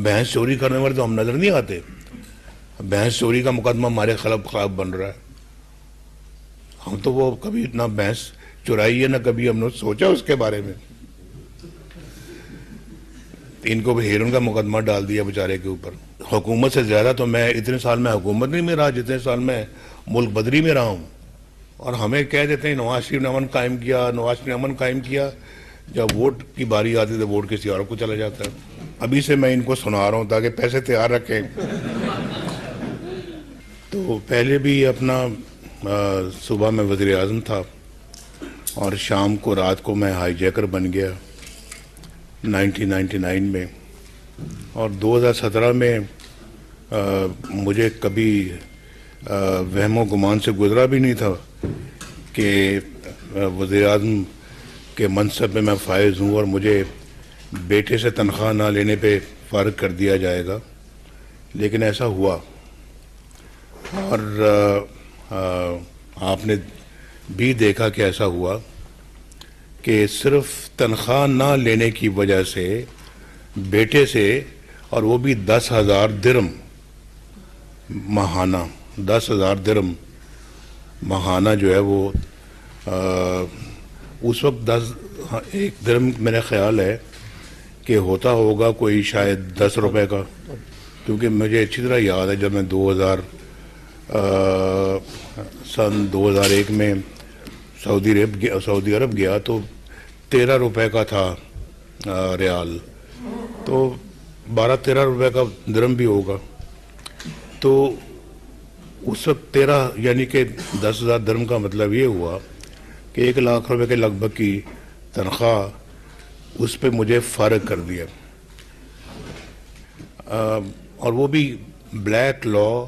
भैंस चोरी करने वाले तो हम नजर नहीं आते। भैंस चोरी का मुकदमा हमारे खिलाफ बन रहा है। हम तो वो कभी ना भैंस चुराई है ना कभी हमने सोचा उसके बारे में। इनको भी हेरोइन का मुकदमा डाल दिया बेचारे के ऊपर। हुकूमत से ज्यादा तो मैं इतने साल में हुकूमत नहीं में रहा जितने साल में मुल्क बदरी में रहा हूँ। और हमें कह देते हैं नवाज शरीफ ने अमन कायम किया, नवाज शरीफ ने अमन कायम किया। जब वोट की बारी आती है तो वोट किसी और को चला जाता है। अभी से मैं इनको सुना रहा हूँ ताकि पैसे तैयार रखें। तो पहले भी अपना सुबह में वज़ीर आज़म था और शाम को रात को मैं हाईजैकर बन गया 1999 में। और 2017 में मुझे कभी वहमो गुमान से गुजरा भी नहीं था कि वज़ीर आज़म के मनसब में मैं फायज़ हूँ और मुझे बेटे से तनख्वाह ना लेने पे फ़ारिग कर दिया जाएगा, लेकिन ऐसा हुआ। और आपने भी देखा कि ऐसा हुआ कि सिर्फ तनख्वाह ना लेने की वजह से बेटे से, और वो भी 10,000 दिरहम माहाना, 10,000 दिरहम माहाना जो है वो उस वक्त एक दिरहम मेरा ख्याल है कि होता होगा कोई शायद 10 रुपए का, क्योंकि मुझे अच्छी तरह याद है जब मैं सन 2001 में सऊदी अरब गया तो 13 रुपए का था रियाल, तो 12-13 रुपए का दिरहम भी होगा। तो उस वक्त 13 यानी कि 10,000 दिरहम का मतलब ये हुआ कि 1 लाख रुपए के लगभग की तनख्वाह उस पर मुझे फ़ारिग कर दिया। और वो भी ब्लैक लॉ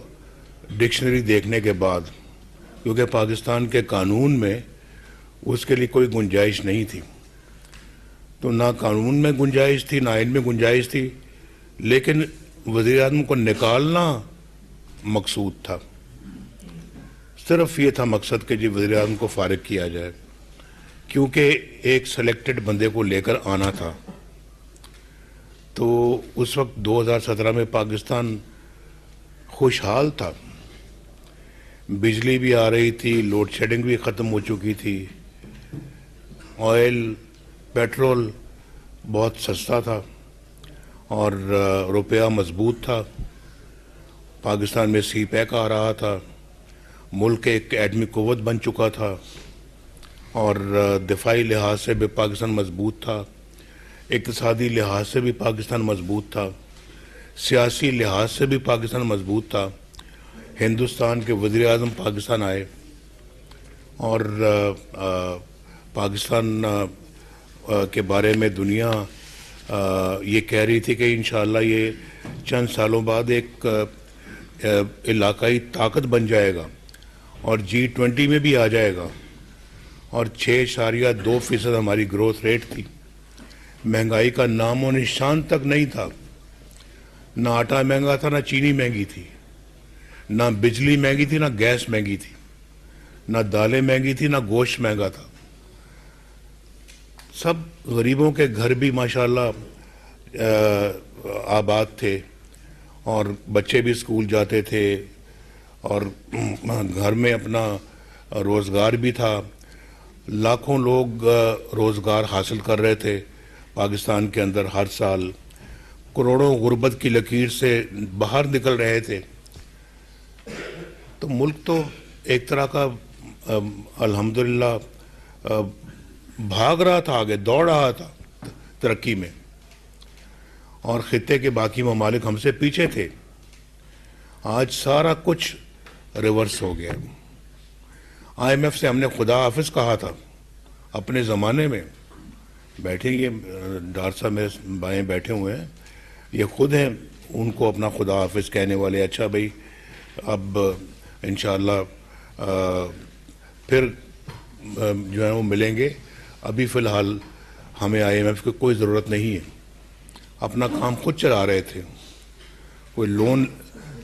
डिक्शनरी देखने के बाद, क्योंकि पाकिस्तान के कानून में उसके लिए कोई गुंजाइश नहीं थी। तो ना कानून में गुंजाइश थी ना आइन में गुंजाइश थी, लेकिन वज़ीर आज़म को निकालना मकसूद था। सिर्फ ये था मकसद कि जी वज़ीर आज़म को फ़ारिग किया जाए, क्योंकि एक सेलेक्टेड बंदे को लेकर आना था। तो उस वक्त 2017 में पाकिस्तान खुशहाल था, बिजली भी आ रही थी, लोड शेडिंग भी ख़त्म हो चुकी थी, ऑयल पेट्रोल बहुत सस्ता था और रुपया मजबूत था। पाकिस्तान में सी पैक आ रहा था, मुल्क एक एटमी क़ुव्वत बन चुका था और दिफाई लिहाज से भी पाकिस्तान मजबूत था, इक़्तिसादी लिहाज से भी पाकिस्तान मजबूत था, सियासी लिहाज से भी पाकिस्तान मजबूत था। हिंदुस्तान के वज़ीर आज़म पाकिस्तान आए और पाकिस्तान के बारे में दुनिया ये कह रही थी कि इंशाअल्लाह ये चंद सालों बाद एक इलाकाई ताकत बन जाएगा और G20 में भी आ जाएगा। और 6.2% हमारी ग्रोथ रेट थी। महंगाई का नामो निशान तक नहीं था, ना आटा महंगा था, ना चीनी महंगी थी, ना बिजली महंगी थी, ना गैस महंगी थी, ना दालें महंगी थी, ना गोश्त महंगा था। सब गरीबों के घर भी माशाल्लाह आबाद थे और बच्चे भी स्कूल जाते थे और घर में अपना रोज़गार भी था। लाखों लोग रोज़गार हासिल कर रहे थे पाकिस्तान के अंदर हर साल। करोड़ों गुर्बत की लकीर से बाहर निकल रहे थे। तो मुल्क तो एक तरह का अल्हम्दुलिल्लाह भाग रहा था, आगे दौड़ रहा था तरक्की में, और ख़ित्ते के बाकी ममालिक हमसे पीछे थे। आज सारा कुछ रिवर्स हो गया। IMF से हमने खुदा हाफिज कहा था अपने ज़माने में। बैठे ये डॉक्टर साहब मेरे बाएं बैठे हुए हैं, ये खुद हैं उनको अपना खुदा हाफिज कहने वाले। अच्छा भाई, अब इंशाअल्लाह फिर जो है वो मिलेंगे। अभी फ़िलहाल हमें IMF की कोई ज़रूरत नहीं है, अपना काम खुद चला रहे थे। कोई लोन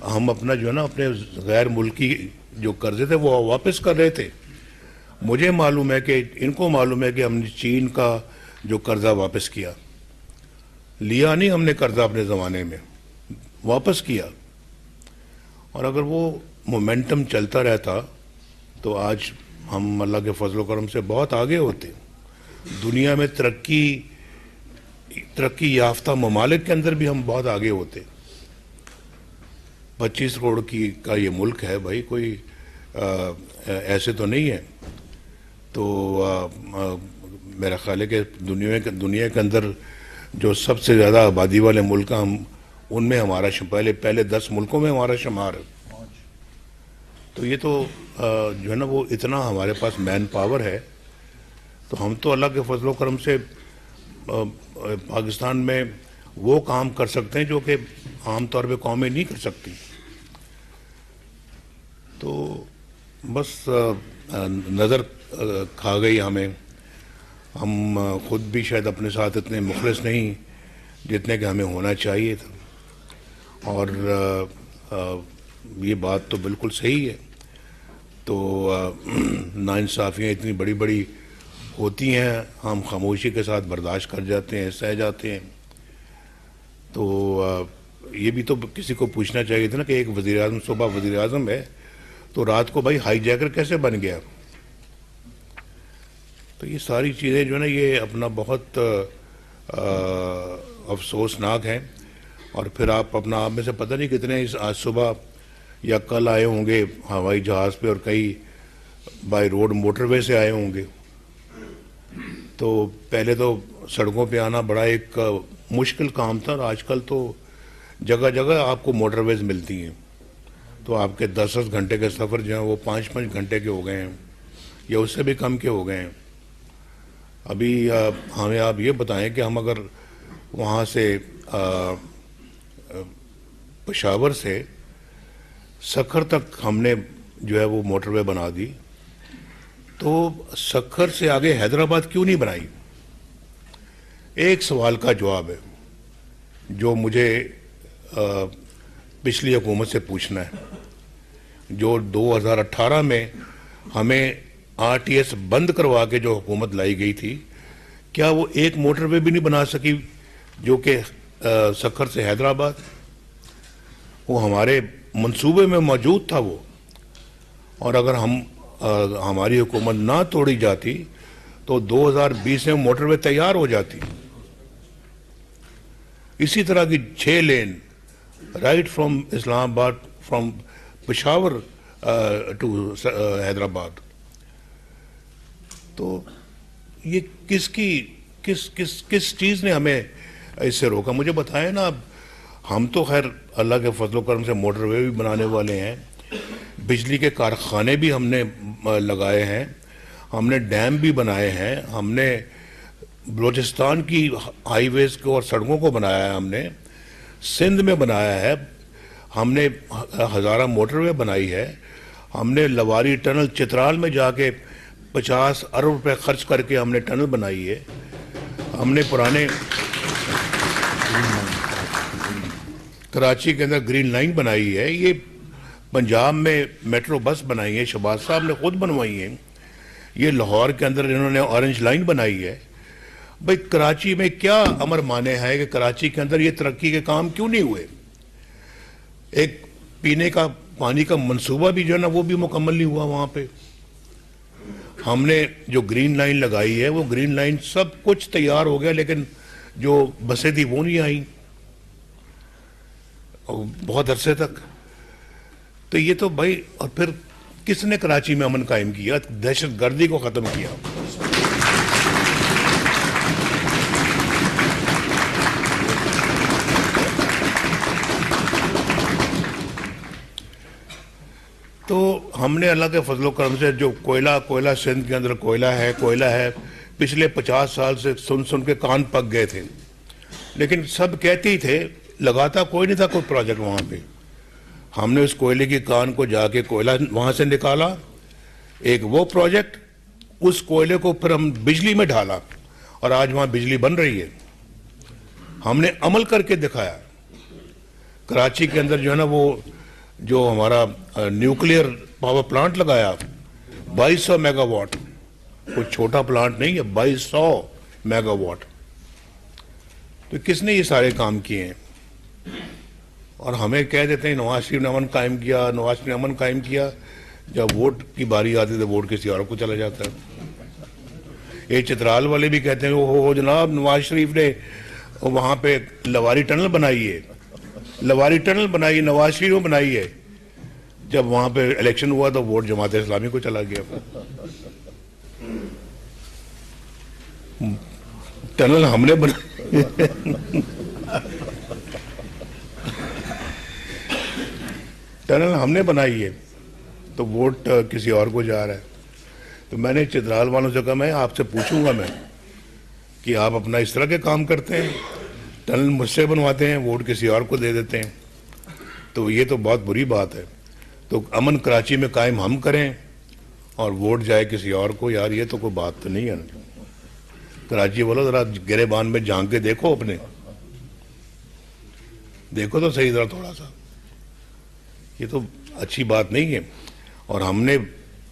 हम अपना जो है ना अपने गैर मुल्की जो कर्जे थे वो वापस कर रहे थे। मुझे मालूम है कि इनको मालूम है कि हमने चीन का जो कर्जा वापस किया, लिया नहीं हमने कर्जा अपने ज़माने में, वापस किया, और अगर वो मोमेंटम चलता रहता तो आज हम अल्लाह के फजल करम से बहुत आगे होते। दुनिया में तरक्की याफ्ता ममालिक के अंदर भी हम बहुत आगे होते। 25 करोड़ का ये मुल्क है भाई, कोई ऐसे तो नहीं है। तो मेरा ख्याल है कि दुनिया के अंदर जो सबसे ज़्यादा आबादी वाले मुल्क हम उनमें हमारा पहले 10 मुल्कों में हमारा शुमार है। तो ये तो जो है ना, वो इतना हमारे पास मैन पावर है। तो हम तो अल्लाह के फजल करम से पाकिस्तान में वो काम कर सकते हैं जो कि आम तौर पे कौमें नहीं कर सकती। तो बस नज़र खा गई हमें। हम खुद भी शायद अपने साथ इतने मुखलिस नहीं जितने कि हमें होना चाहिए था। और ये बात तो बिल्कुल सही है। तो नाइंसाफ़ियाँ इतनी बड़ी बड़ी होती हैं, हम खामोशी के साथ बर्दाश्त कर जाते हैं, सह जाते हैं। तो ये भी तो किसी को पूछना चाहिए था ना कि एक वज़ीर आज़म सुबह वज़ीर आज़म है तो रात को भाई हाईजैकर कैसे बन गया। तो ये सारी चीज़ें जो है ना, ये अपना बहुत अफसोसनाक हैं। और फिर आप में से पता नहीं कितने आज सुबह या कल आए होंगे हवाई जहाज़ पे, और कई बाय रोड मोटरवे से आए होंगे। तो पहले तो सड़कों पे आना बड़ा एक मुश्किल काम था, और आजकल तो जगह जगह आपको मोटरवेज मिलती हैं। तो आपके 10-10 घंटे के सफ़र जो हैं वो 5-5 घंटे के हो गए हैं, या उससे भी कम के हो गए हैं। अभी हमें आप ये बताएं कि हम अगर वहाँ से पेशावर से सक्खर तक हमने जो है वो मोटरवे बना दी, तो सक्खर से आगे हैदराबाद क्यों नहीं बनाई? एक सवाल का जवाब है जो मुझे पिछली हुकूमत से पूछना है। जो 2018 में हमें आरटीएस बंद करवा के जो हुकूमत लाई गई थी, क्या वो एक मोटरवे भी नहीं बना सकी जो कि सक्खर से हैदराबाद? वो हमारे मंसूबे में मौजूद था वो। और अगर हमारी हुकूमत ना तोड़ी जाती तो 2020 में मोटरवे तैयार हो जाती। इसी तरह की 6 lane right from Islamabad, from Peshawar to Hyderabad. तो ये किस चीज़ ने हमें इससे रोका? मुझे बताएं ना। हम तो खैर अल्लाह के फजल करम से मोटरवे भी बनाने वाले हैं, बिजली के कारखाने भी हमने लगाए हैं, हमने डैम भी बनाए हैं, हमने बलूचिस्तान की हाईवेज को और सड़कों को बनाया है, हमने सिंध में बनाया है, हमने हज़ारा मोटरवे बनाई है, हमने लवारी टनल चित्राल में जाके 50 अरब रुपए खर्च करके हमने टनल बनाई है, हमने पुराने कराची के अंदर ग्रीन लाइन बनाई है, ये पंजाब में मेट्रो बस बनाई है, शहबाज साहब ने खुद बनवाई है, ये लाहौर के अंदर इन्होंने ऑरेंज लाइन बनाई है। भाई कराची में क्या अमर माने है कि कराची के अंदर ये तरक्की के काम क्यों नहीं हुए? एक पीने का पानी का मंसूबा भी जो है ना वो भी मुकम्मल नहीं हुआ वहाँ पे। हमने जो ग्रीन लाइन लगाई है वो ग्रीन लाइन सब कुछ तैयार हो गया, लेकिन जो बसें थी वो नहीं आई बहुत अरसे तक। तो ये तो भाई, और फिर किसने कराची में अमन कायम किया? दहशत गर्दी को ख़त्म किया। तो हमने अल्लाह के फजलो करम से जो कोयला सिंध के अंदर कोयला है, पिछले 50 साल से सुन के कान पक गए थे, लेकिन सब कहते ही थे, लगाता कोई नहीं था कोई प्रोजेक्ट वहाँ पे। हमने उस कोयले की कान को जाके कोयला वहाँ से निकाला, एक वो प्रोजेक्ट, उस कोयले को फिर हम बिजली में ढाला और आज वहाँ बिजली बन रही है। हमने अमल करके दिखाया। कराची के अंदर जो है ना वो जो हमारा न्यूक्लियर पावर प्लांट लगाया 2200 मेगावाट, कोई छोटा प्लांट नहीं है, 2200 मेगावाट। तो किसने ये सारे काम किए हैं? और हमें कह देते हैं नवाज शरीफ ने अमन कायम किया, नवाज शरीफ ने अमन कायम किया। जब वोट की बारी आती है तो वोट किसी और को चला जाता है। ये चित्राल वाले भी कहते हैं हो जनाब, नवाज शरीफ ने वहाँ पे लवारी टनल बनाई है, लवारी टनल बनाई, नवाज शरीफ ने बनाई है। जब वहाँ पे इलेक्शन हुआ तो वोट जमात इस्लामी को चला गया। टनल हमने बनाई टनल हमने बनाई है तो वोट किसी और को जा रहा है। तो मैंने चित्राल वालों से कहा मैं आपसे पूछूंगा मैं कि आप अपना इस तरह के काम करते हैं, टनल मुझसे बनवाते हैं, वोट किसी और को दे देते हैं, तो ये तो बहुत बुरी बात है। तो अमन कराची में कायम हम करें और वोट जाए किसी और को, यार ये तो कोई बात तो नहीं है। कराची वालों जरा गिरेबान में झांक के देखो, अपने देखो तो सही, जरा थोड़ा सा, ये तो अच्छी बात नहीं है। और हमने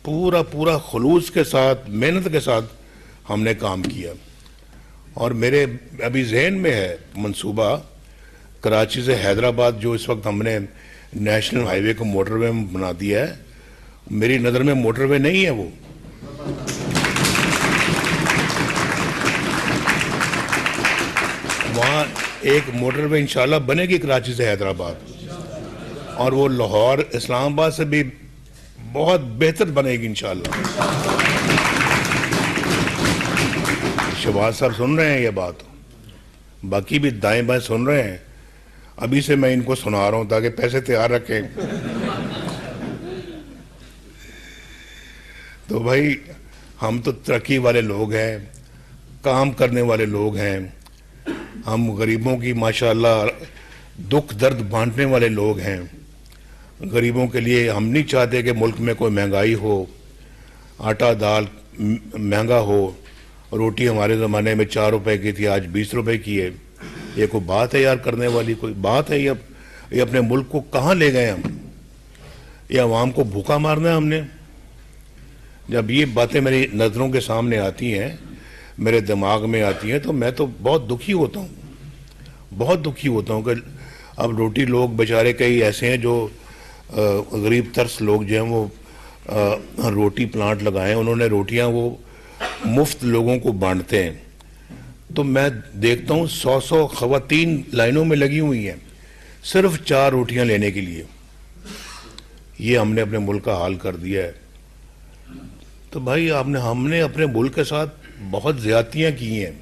पूरा पूरा खुलूस के साथ, मेहनत के साथ हमने काम किया। और मेरे अभी जहन में है मंसूबा कराची से हैदराबाद, जो इस वक्त हमने नेशनल हाईवे को मोटरवे में बना दिया है। मेरी नज़र में मोटरवे नहीं है वो, वहाँ एक मोटरवे इंशाल्लाह बनेगी कराची से हैदराबाद, और वो लाहौर इस्लामाबाद से भी बहुत बेहतर बनेगी इंशाल्लाह। शहबाज साहब सुन रहे हैं ये बात, बाकी भी दाएं बाएं सुन रहे हैं। अभी से मैं इनको सुना रहा हूं ताकि पैसे तैयार रखें। तो भाई हम तो तरक्की वाले लोग हैं, काम करने वाले लोग हैं, हम गरीबों की माशाल्लाह दुख दर्द बांटने वाले लोग हैं। गरीबों के लिए हम नहीं चाहते कि मुल्क में कोई महंगाई हो, आटा दाल महंगा हो। रोटी हमारे ज़माने में 4 रुपए की थी, आज 20 रुपए की है। ये कोई बात है यार करने वाली? कोई बात है? ये अपने मुल्क को कहाँ ले गए हम? ये अवाम को भूखा मारना है हमने? जब ये बातें मेरी नज़रों के सामने आती हैं, मेरे दिमाग में आती हैं, तो मैं तो बहुत दुखी होता हूँ, बहुत दुखी होता हूँ कि अब रोटी लोग बेचारे कई ऐसे हैं जो गरीब तरस लोग जो हैं वो रोटी प्लांट लगाए, उन्होंने रोटियां वो मुफ्त लोगों को बांटते हैं। तो मैं देखता हूँ 100-100 ख़वातीन लाइनों में लगी हुई हैं सिर्फ 4 रोटियां लेने के लिए। ये हमने अपने मुल्क का हाल कर दिया है। तो भाई हमने अपने मुल्क के साथ बहुत ज़्यादतियाँ की हैं,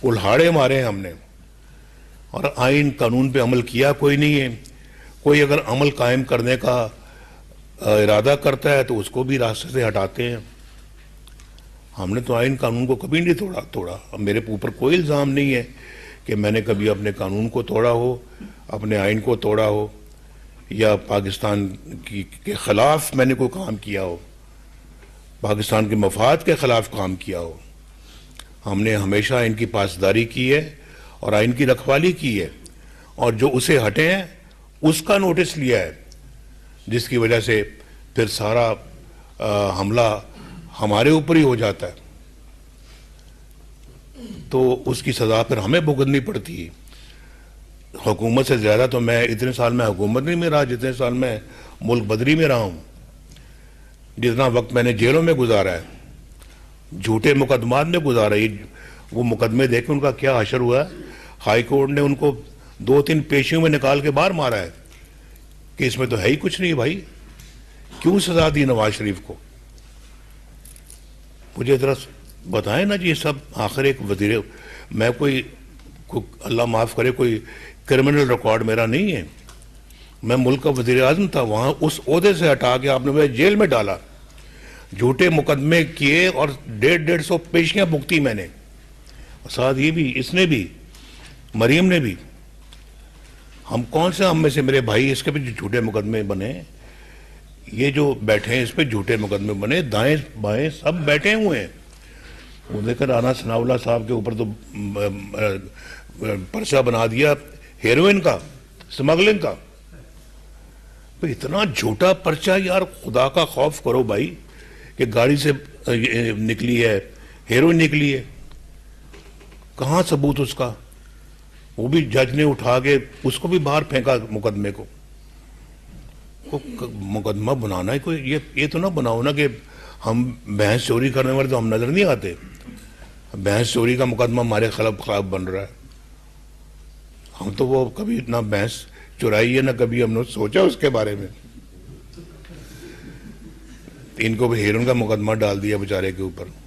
कुल्हाड़े मारे हैं हमने, और आइन कानून पे अमल किया कोई नहीं है। कोई अगर अमल कायम करने का इरादा करता है तो उसको भी रास्ते से हटाते हैं। हमने तो आइन कानून को कभी नहीं तोड़ा। अब मेरे ऊपर कोई इल्ज़ाम नहीं है कि मैंने कभी अपने कानून को तोड़ा हो, अपने आइन को तोड़ा हो, या पाकिस्तान के ख़िलाफ़ मैंने कोई काम किया हो, पाकिस्तान के मफाद के ख़िलाफ़ काम किया हो। हमने हमेशा इनकी पासदारी की है और आइन की रखवाली की है, और जो उसे हटे हैं उसका नोटिस लिया है, जिसकी वजह से फिर सारा हमला हमारे ऊपर ही हो जाता है, तो उसकी सज़ा फिर हमें भुगतनी पड़ती है। हुकूमत से ज़्यादा तो मैं इतने साल में हुकूमत नहीं में रहा जितने साल मैं मुल्क बदरी में रहा हूँ। जितना वक्त मैंने जेलों में गुजारा है, झूठे मुकदमात में गुजारा है। वो मुकदमे देखें उनका क्या हशर हुआ है। हाई कोर्ट ने उनको 2-3 पेशियों में निकाल के बाहर मारा है कि इसमें तो है ही कुछ नहीं भाई, क्यों सजा दी नवाज शरीफ को? मुझे जरा बताएं ना जी। ये सब आखिर एक वजीर, मैं कोई अल्लाह माफ़ करे कोई क्रिमिनल रिकॉर्ड मेरा नहीं है। मैं मुल्क का वजीर आज़म था, वहाँ उस ओहदे से हटा के आपने मुझे जेल में डाला, झूठे मुकदमे किए और 150 पेशियाँ भुगती मैंने। साथ ये भी, इसने भी, मरीम ने भी। हम कौन से, हम में से मेरे भाई इसके पे झूठे मुकदमे बने, ये जो बैठे हैं इस पे झूठे मुकदमे बने, दाएं बाएं सब बैठे हुए हैं। वो देखकर राना सनाउल्लाह साहब के ऊपर तो पर्चा बना दिया हेरोइन का, स्मगलिंग का। तो इतना झूठा पर्चा यार, खुदा का खौफ करो भाई, कि गाड़ी से निकली है, हेरोइन निकली है, कहाँ सबूत उसका? वो भी जज ने उठा के उसको भी बाहर फेंका मुकदमे को। मुकदमा बनाना है कोई, ये तो ना बनाओ ना कि हम भैंस चोरी करने वाले तो हम नजर नहीं आते, भैंस चोरी का मुकदमा हमारे खिलाफ बन रहा है। हम तो वो कभी ना भैंस चुराई है ना कभी हमने सोचा उसके बारे में। इनको भी हेरोइन का मुकदमा डाल दिया बेचारे के ऊपर।